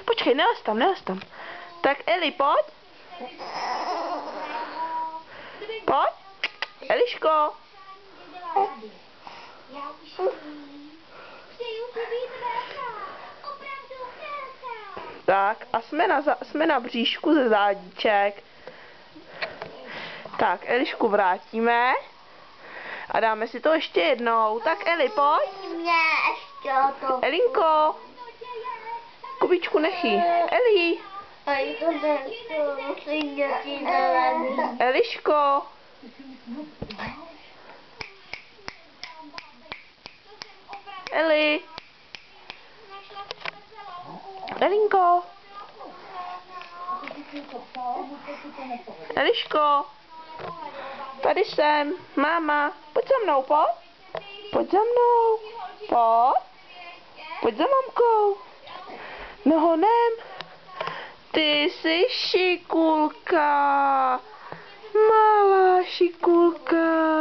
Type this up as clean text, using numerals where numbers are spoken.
Počkej, nelez tam, nelez tam. Tak Eli, pojď. Pojď. Eliško. Tak a jsme na bříšku ze zádíček. Tak, Elišku vrátíme. A dáme si to ještě jednou. Tak Eli, pojď. Elinko. Kubičku nechy. Eli. Eliško. Eli. Elinko. Eliško. Tady jsem. Máma. Pojď za mnou, pojď. Pojď za mnou. Pojď. Pojď za mamkou. No honem. Ty jsi šikulka. Malá šikulka.